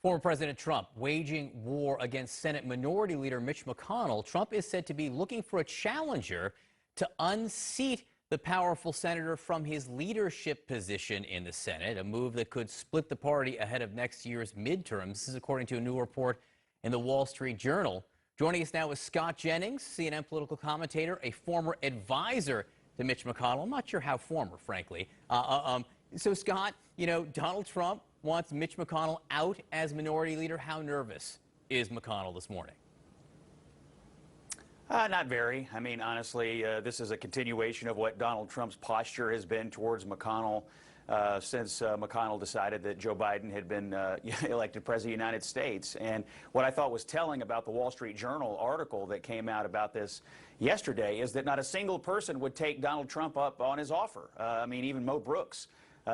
Former President Trump waging war against Senate Minority Leader Mitch McConnell. Trump is said to be looking for a challenger to unseat the powerful senator from his leadership position in the Senate, a move that could split the party ahead of next year's midterms. This is according to a new report in the Wall Street Journal. Joining us now is Scott Jennings, CNN political commentator, a former advisor to Mitch McConnell. I'm not sure how former, frankly. So, Scott, you know, Donald Trump wants Mitch McConnell out as minority leader. How nervous is McConnell this morning? Not very. I mean, honestly, this is a continuation of what Donald Trump's posture has been towards McConnell since McConnell decided that Joe Biden had been elected president of the United States. And what I thought was telling about the Wall Street Journal article that came out about this yesterday is that not a single person would take Donald Trump up on his offer. I mean, even Mo Brooks,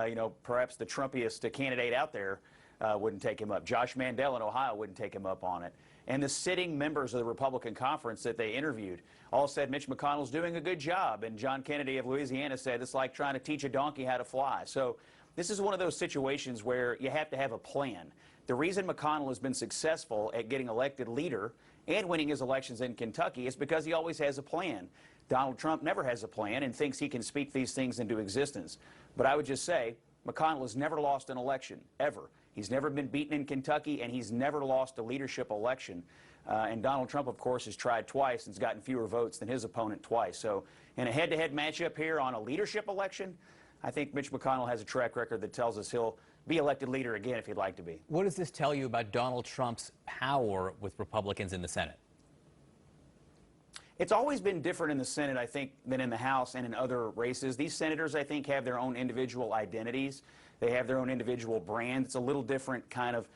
you know, perhaps the Trumpiest candidate out there, wouldn't take him up. Josh Mandel in Ohio wouldn't take him up on it. And the sitting members of the Republican conference that they interviewed all said Mitch McConnell's doing a good job. And John Kennedy of Louisiana said it's like trying to teach a donkey how to fly. So this is one of those situations where you have to have a plan. The reason McConnell has been successful at getting elected leader and winning his elections in Kentucky is because he always has a plan. Donald Trump never has a plan and thinks he can speak these things into existence. But I would just say McConnell has never lost an election, ever. He's never been beaten in Kentucky, and he's never lost a leadership election. And Donald Trump, of course, has tried twice and has gotten fewer votes than his opponent twice. So in a head-to-head matchup here on a leadership election, I think Mitch McConnell has a track record that tells us he'll be elected leader again if he'd like to be. What does this tell you about Donald Trump's power with Republicans in the Senate? It's always been different in the Senate, I think, than in the House and in other races. These senators, I think, have their own individual identities. They have their own individual brand. It's a little different kind of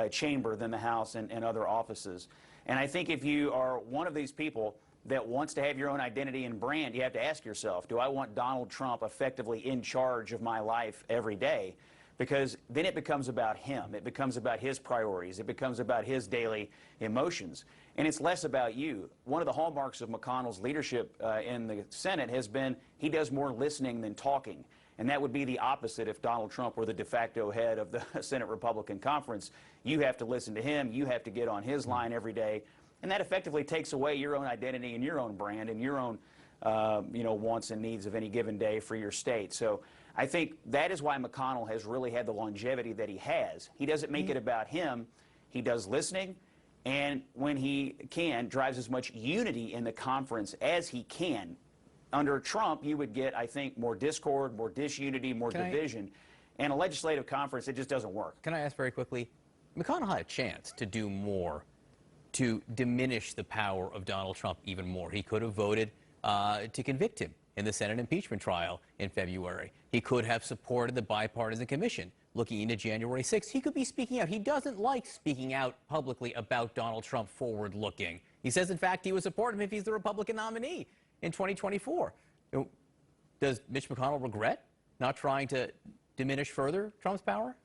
chamber than the House and other offices. And I think if you are one of these people that wants to have your own identity and brand, you have to ask yourself, do I want Donald Trump effectively in charge of my life every day? Because then it becomes about him. It becomes about his priorities. It becomes about his daily emotions. And it's less about you. One of the hallmarks of McConnell's leadership in the Senate has been he does more listening than talking. And that would be the opposite if Donald Trump were the de facto head of the Senate Republican Conference. You have to listen to him. You have to get on his line every day. And that effectively takes away your own identity and your own brand and your own you know, wants and needs of any given day for your state. So I think that is why McConnell has really had the longevity that he has. He doesn't make it about him. He does listening, and when he can, drives as much unity in the conference as he can. Under Trump, you would get, I think, more discord, more disunity, more division. And a legislative conference, it just doesn't work. Can I ask very quickly, McConnell had a chance to do more to diminish the power of Donald Trump even more. He could have voted to convict him in the Senate impeachment trial in February. He could have supported the bipartisan commission looking into January 6th. He could be speaking out. He doesn't like speaking out publicly about Donald Trump forward-looking. He says, in fact, he would support him if he's the Republican nominee in 2024. Does Mitch McConnell regret not trying to diminish further Trump's power?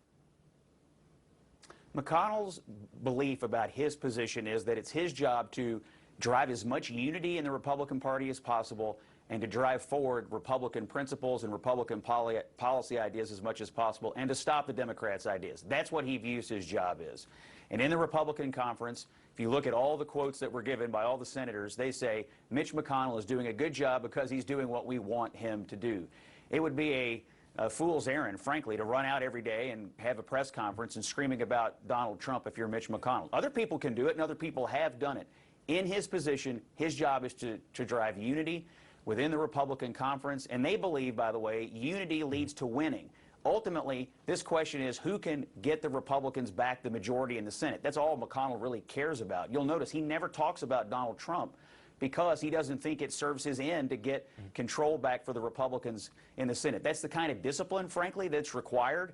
McConnell's belief about his position is that it's his job to drive as much unity in the Republican Party as possible and to drive forward Republican principles and Republican policy ideas as much as possible and to stop the Democrats' ideas. That's what he views his job is. And in the Republican conference, if you look at all the quotes that were given by all the senators, they say Mitch McConnell is doing a good job because he's doing what we want him to do. It would be a fool's errand, frankly, to run out every day and have a press conference and screaming about Donald Trump if you're Mitch McConnell. Other people can do it, and other people have done it. In his position, his job is to drive unity within the Republican conference, and they believe, by the way, unity leads to winning. Ultimately, this question is who can get the Republicans back the majority in the Senate. That's all McConnell really cares about. You'll notice he never talks about Donald Trump because he doesn't think it serves his end to get control back for the Republicans in the Senate. That's the kind of discipline, frankly, that's required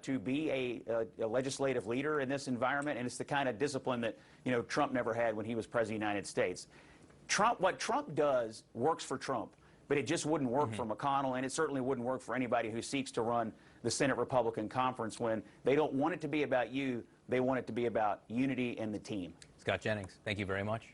to be a legislative leader in this environment, and it's the kind of discipline that, you know, Trump never had when he was president of the United States. What Trump does works for Trump, but it just wouldn't work for McConnell, and it certainly wouldn't work for anybody who seeks to run the Senate Republican Conference when they don't want it to be about you, they want it to be about unity and the team. Scott Jennings, thank you very much.